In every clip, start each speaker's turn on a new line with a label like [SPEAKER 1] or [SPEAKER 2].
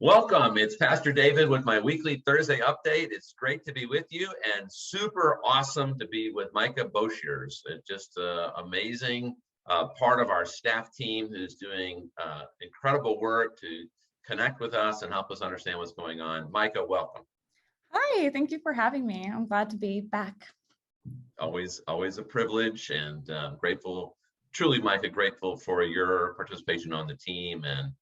[SPEAKER 1] Welcome. It's Pastor David with my weekly Thursday update. It's great to be with you and super awesome to be with Micah Boshears. It's just amazing part of our staff team who's doing incredible work to connect with us and help us understand what's going on. Micah, welcome.
[SPEAKER 2] Hi, thank you for having me. I'm glad to be back.
[SPEAKER 1] Always a privilege, and grateful, truly, Micah, grateful for your participation on the team, and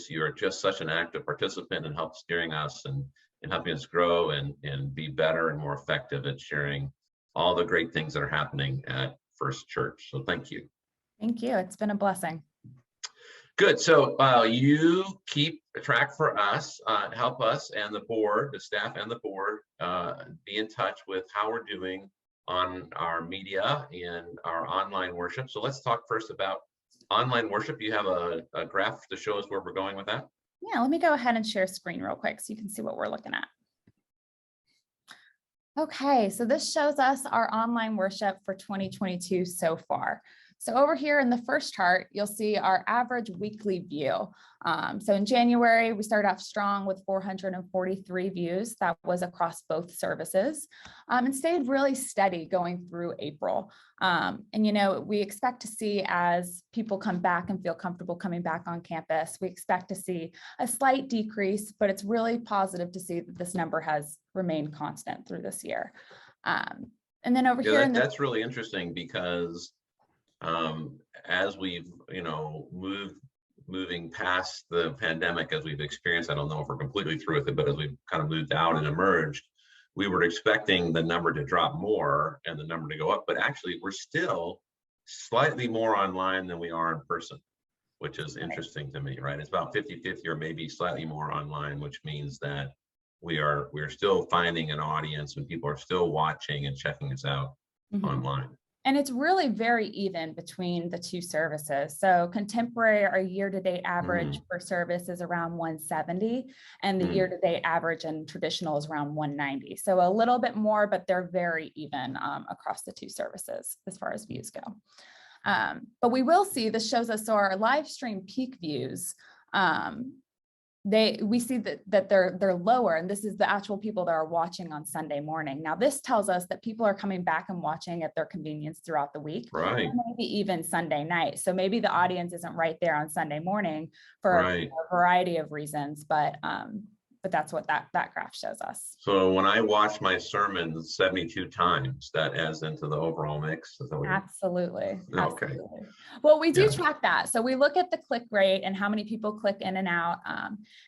[SPEAKER 1] you're just such an active participant and help steering us and helping us grow and be better and more effective at sharing all the great things that are happening at First Church. So thank you.
[SPEAKER 2] Thank you. It's been a blessing.
[SPEAKER 1] Good. So you keep track for us, help us and the board, the staff and the board, be in touch with how we're doing on our media and our online worship. So let's talk first about online worship. You have a graph to show us where we're going with that?
[SPEAKER 2] Yeah, let me go ahead and share screen real quick so you can see what we're looking at. Okay, so this shows us our online worship for 2022 so far. So over here in the first chart, you'll see our average weekly view. So in January, we started off strong with 443 views. That was across both services, and stayed really steady going through April. And we expect to see, as people come back and feel comfortable coming back on campus, we expect to see a slight decrease, but it's really positive to see that this number has remained constant through this year. And then over here,
[SPEAKER 1] that's really interesting because as we've, moving past the pandemic, as we've experienced, I don't know if we're completely through with it, but as we've kind of moved out and emerged, we were expecting the number to drop more and the number to go up, but actually we're still slightly more online than we are in person, which is interesting to me, right? It's about 50-50 or maybe slightly more online, which means that we're still finding an audience and people are still watching and checking us out online.
[SPEAKER 2] And it's really very even between the two services. So contemporary, our year-to-date average per service is around 170, and the year-to-date average and traditional is around 190. So a little bit more, but they're very even across the two services as far as views go. But we will see, this shows us, so our live stream peak views, we see that they're lower, and this is the actual people that are watching on Sunday morning. Now, this tells us that people are coming back and watching at their convenience throughout the week,
[SPEAKER 1] right?
[SPEAKER 2] Maybe even Sunday night. So maybe the audience isn't right there on Sunday morning for a variety of reasons, but that's what that graph shows us.
[SPEAKER 1] So when I watch my sermons 72 times, that adds into the overall mix? Is that what
[SPEAKER 2] Absolutely.
[SPEAKER 1] Okay.
[SPEAKER 2] Absolutely. Well, we do track that. So we look at the click rate and how many people click in and out.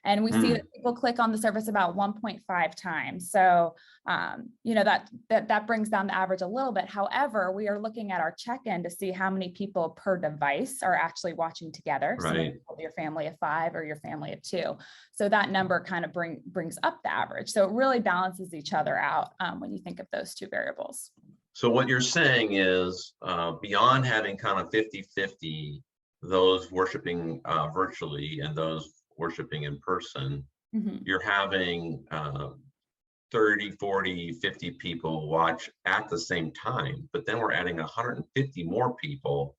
[SPEAKER 2] And we see that people click on the service about 1.5 times. So, that brings down the average a little bit. However, we are looking at our check-in to see how many people per device are actually watching together.
[SPEAKER 1] Right.
[SPEAKER 2] So your family of 5 or your family of 2. So that number kind of brings up the average. So it really balances each other out when you think of those two variables.
[SPEAKER 1] So what you're saying is beyond having kind of 50-50, those worshiping virtually and those worshiping in person, you're having 30, 40, 50 people watch at the same time, but then we're adding 150 more people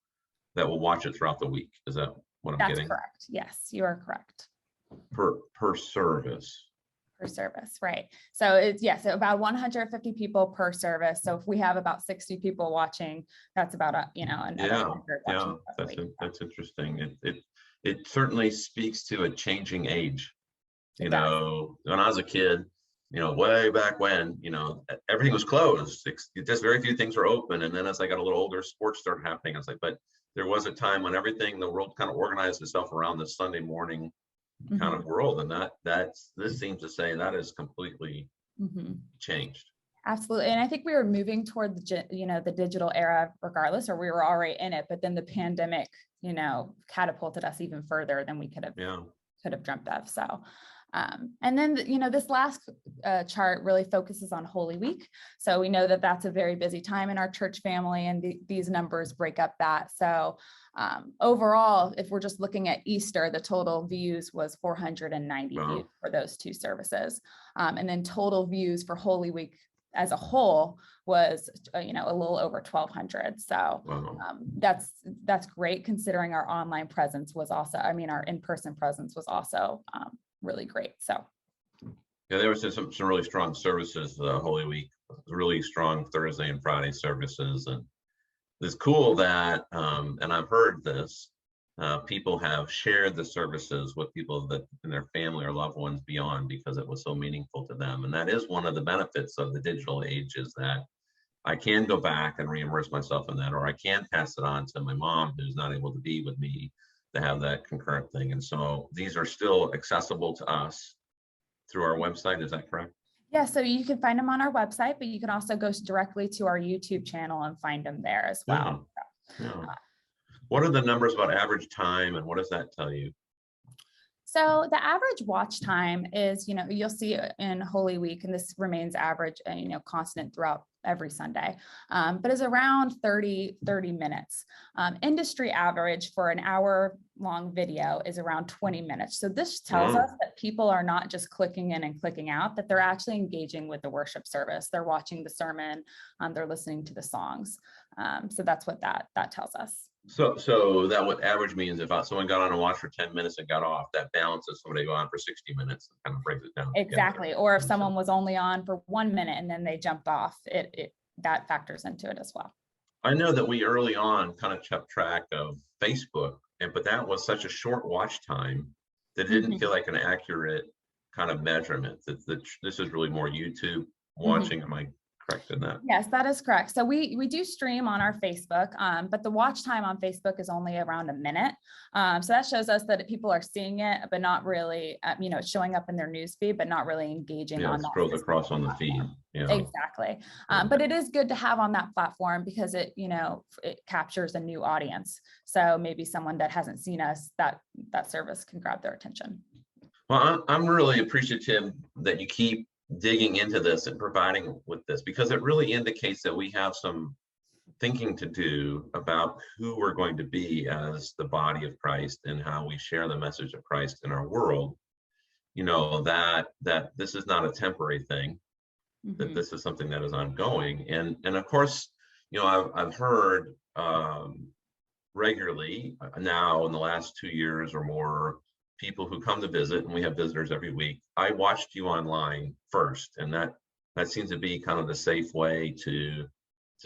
[SPEAKER 1] that will watch it throughout the week. Is that what I'm getting?
[SPEAKER 2] That's correct. Yes, you are correct.
[SPEAKER 1] Per service.
[SPEAKER 2] Per service, right? So it's so about 150 people per service. So if we have about 60 people watching, that's about another 100 watching.
[SPEAKER 1] That's interesting. It certainly speaks to a changing age. When I was a kid, way back when, everything was closed. Just very few things were open. And then as I got a little older, sports started happening. I was like, but there was a time when the world kind of organized itself around this Sunday morning kind of world, and this seems to say that is completely changed.
[SPEAKER 2] Absolutely. And I think we were moving toward the digital era regardless, or we were already in it, but then the pandemic catapulted us even further than we could have dreamt of. So and then this last chart really focuses on Holy Week. So we know that that's a very busy time in our church family, and these numbers break up that. So overall, if we're just looking at Easter, the total views was 490 views for those two services. And then total views for Holy Week as a whole was, a little over 1,200. So that's great, considering our online presence was also, our in-person presence was also really great. So.
[SPEAKER 1] Yeah, there was just some really strong services Holy Week, really strong Thursday and Friday services. And it's cool that, and I've heard this, people have shared the services with people that in their family or loved ones beyond because it was so meaningful to them. And that is one of the benefits of the digital age, is that I can go back and reimmerse myself in that, or I can pass it on to my mom who's not able to be with me to have that concurrent thing. And so these are still accessible to us through our website. Is that correct?
[SPEAKER 2] Yeah, so you can find them on our website, but you can also go directly to our YouTube channel and find them there as well.
[SPEAKER 1] Yeah. What are the numbers about average time, and what does that tell you?
[SPEAKER 2] So the average watch time is, you'll see in Holy Week, and this remains average, constant throughout every Sunday, but is around 30 minutes. Industry average for an hour long video is around 20 minutes. So this tells us that people are not just clicking in and clicking out, that they're actually engaging with the worship service. They're watching the sermon, they're listening to the songs. So that's what that tells us.
[SPEAKER 1] So that what average means, if someone got on and watched for 10 minutes and got off, that balances somebody go on for 60 minutes and kind of breaks it down.
[SPEAKER 2] Exactly.
[SPEAKER 1] Together.
[SPEAKER 2] Or if someone was only on for 1 minute and then they jumped off, that factors into it as well.
[SPEAKER 1] I know that we early on kind of kept track of Facebook, but that was such a short watch time that it didn't feel like an accurate kind of measurement. That this is really more YouTube watching. Am I correct in that?
[SPEAKER 2] Yes, that is correct. So we do stream on our Facebook, but the watch time on Facebook is only around a minute. So that shows us that people are seeing it, but not really, it's showing up in their news feed, but not really engaging on that.
[SPEAKER 1] Scrolls across on the feed. Yeah.
[SPEAKER 2] Exactly. But it is good to have on that platform because it captures a new audience. So maybe someone that hasn't seen us, that service can grab their attention.
[SPEAKER 1] Well, I'm really appreciative that you keep digging into this and providing with this, because it really indicates that we have some thinking to do about who we're going to be as the body of Christ and how we share the message of Christ in our world. That this is not a temporary thing, that this is something that is ongoing. And of course, I've heard regularly now in the last 2 years or more, people who come to visit, and we have visitors every week. I watched you online first, and that seems to be kind of the safe way to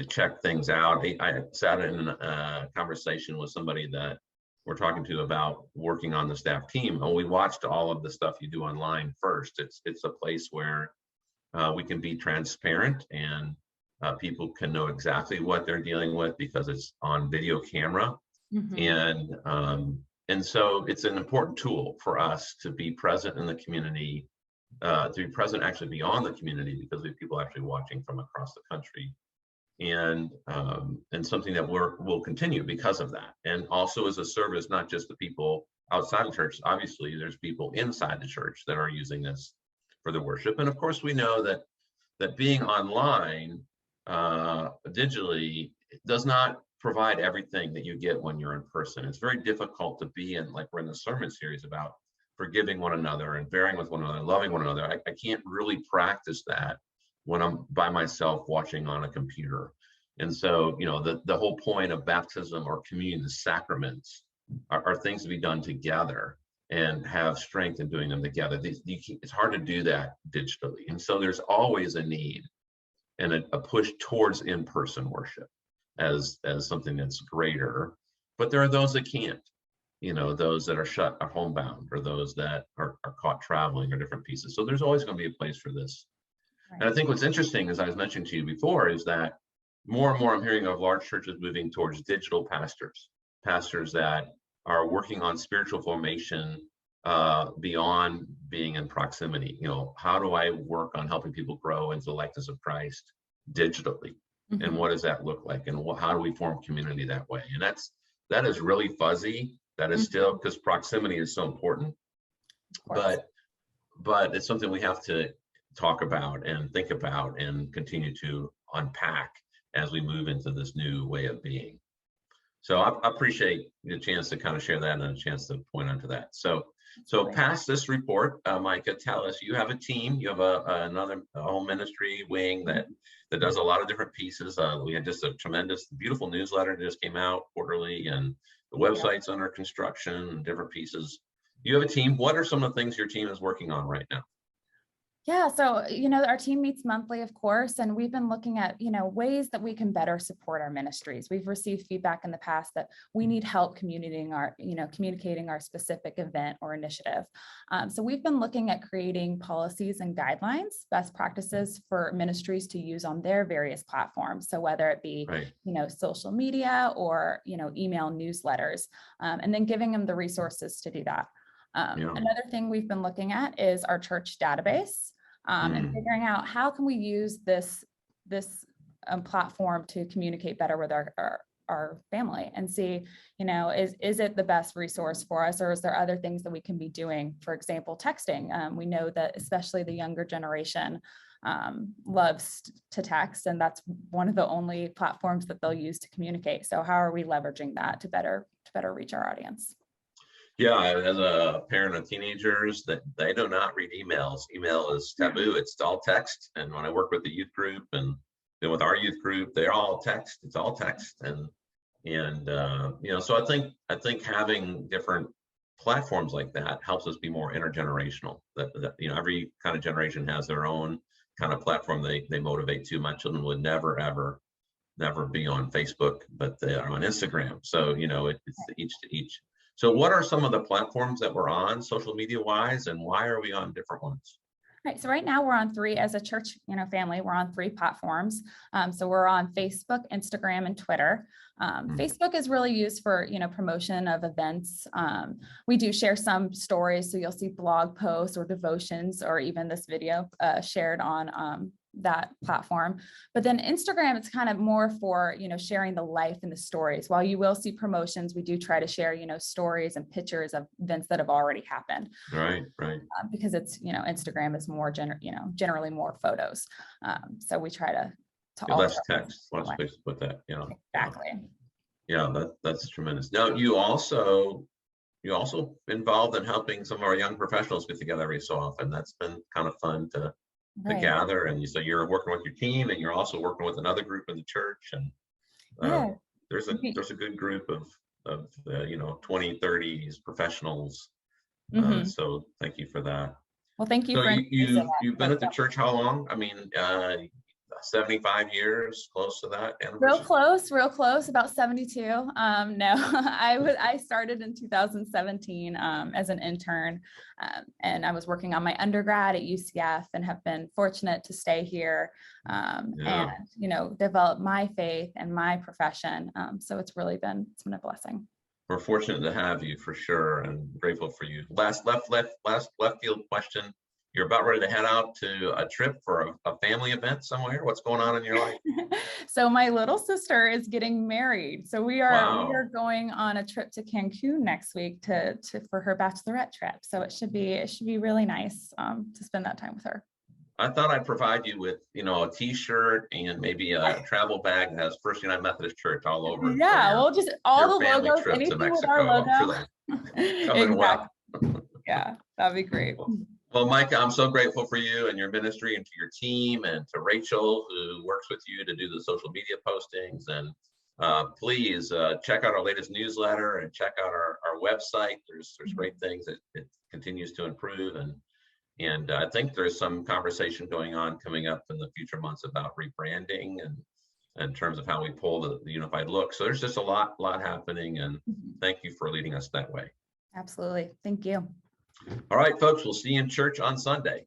[SPEAKER 1] check things out. I sat in a conversation with somebody that we're talking to about working on the staff team, and we watched all of the stuff you do online first. It's a place where we can be transparent, and people can know exactly what they're dealing with because it's on video camera. And so it's an important tool for us to be present in the community, to be present actually beyond the community, because we have people actually watching from across the country, and something that we'll continue because of that. And also as a service, not just the people outside the church. Obviously, there's people inside the church that are using this for the worship. And of course, we know that being online digitally does not provide everything that you get when you're in person. It's very difficult to be in, like we're in the sermon series about forgiving one another and bearing with one another, loving one another. I can't really practice that when I'm by myself watching on a computer. And so, the whole point of baptism or communion, the sacraments, are things to be done together and have strength in doing them together. It's hard to do that digitally. And so there's always a need and a push towards in-person worship as something that's greater. But there are those that can't, those that are homebound, or those that are caught traveling, or different pieces. So there's always going to be a place for this. Right. And I think what's interesting, as I was mentioning to you before, is that more and more I'm hearing of large churches moving towards digital pastors that are working on spiritual formation beyond being in proximity. How do I work on helping people grow into the likeness of Christ digitally? And what does that look like? And how do we form community that way? And that is really fuzzy. That is still, because proximity is so important, but it's something we have to talk about and think about and continue to unpack as we move into this new way of being. So I appreciate the chance to kind of share that and a chance to point onto that. So past this report, Micah, tell us, you have a team, you have another home ministry wing that does a lot of different pieces. We had just a tremendous, beautiful newsletter that just came out quarterly, and the website's under construction and different pieces. You have a team. What are some of the things your team is working on right now?
[SPEAKER 2] Yeah, so, our team meets monthly, of course, and we've been looking at, ways that we can better support our ministries. We've received feedback in the past that we need help communicating our specific event or initiative. So we've been looking at creating policies and guidelines, best practices for ministries to use on their various platforms. So whether it be,
[SPEAKER 1] Right.
[SPEAKER 2] Social media or, email newsletters, and then giving them the resources to do that. Another thing we've been looking at is our church database, and figuring out how can we use this platform to communicate better with our family and see, is it the best resource for us, or is there other things that we can be doing? For example, texting. We know that especially the younger generation loves to text, and that's one of the only platforms that they'll use to communicate. So how are we leveraging that to better reach our audience?
[SPEAKER 1] Yeah, as a parent of teenagers, that they do not read emails. Email is taboo. It's all text. And when I work with the youth group and then with our youth group, they're all text. It's all text. And so I think having different platforms like that helps us be more intergenerational. That every kind of generation has their own kind of platform they motivate to. My children would never be on Facebook, but they are on Instagram. So it's each to each. So what are some of the platforms that we're on social media wise, and why are we on different ones?
[SPEAKER 2] Right. So right now we're on 3 as a church, family. We're on 3 platforms. So we're on Facebook, Instagram, and Twitter. Facebook is really used for, promotion of events. We do share some stories. So you'll see blog posts or devotions, or even this video shared on that platform. But then Instagram, it's kind of more for, sharing the life and the stories. While you will see promotions, we do try to share, stories and pictures of events that have already happened.
[SPEAKER 1] Right.
[SPEAKER 2] Because it's, Instagram is more generally more photos. So we try to
[SPEAKER 1] less text, less space to put that.
[SPEAKER 2] Exactly.
[SPEAKER 1] Yeah, that's tremendous. Now you also involved in helping some of our young professionals get together every so often. That's been kind of fun to gather. And so you're working with your team, and you're also working with another group in the church. And there's a good group of 20, 30s professionals. So thank you for that.
[SPEAKER 2] Well, thank you.
[SPEAKER 1] So you've been at the church how long? I mean, 75 years, close to that.
[SPEAKER 2] Real close, about 72. No, I started in 2017 as an intern, and I was working on my undergrad at UCF, and have been fortunate to stay here and develop my faith and my profession. So it's been a blessing.
[SPEAKER 1] We're fortunate to have you for sure, and grateful for you. Last left field question. You're about ready to head out to a trip for a family event somewhere. What's going on in your life?
[SPEAKER 2] So my little sister is getting married. So we are going on a trip to Cancun next week for her bachelorette trip. So it should be really nice to spend that time with her.
[SPEAKER 1] I thought I'd provide you with, a T-shirt and maybe a travel bag that has First United Methodist Church all over.
[SPEAKER 2] Yeah, well, just all the logos, anything with our logo.
[SPEAKER 1] Exactly.
[SPEAKER 2] Yeah, that'd be great.
[SPEAKER 1] Well, Micah, I'm so grateful for you and your ministry, and to your team, and to Rachel, who works with you to do the social media postings. And please check out our latest newsletter, and check out our website. There's great things. It continues to improve, and I think there's some conversation going on coming up in the future months about rebranding and in terms of how we pull the unified look. So there's just a lot happening, and thank you for leading us that way.
[SPEAKER 2] Absolutely. Thank you.
[SPEAKER 1] All right, folks, we'll see you in church on Sunday.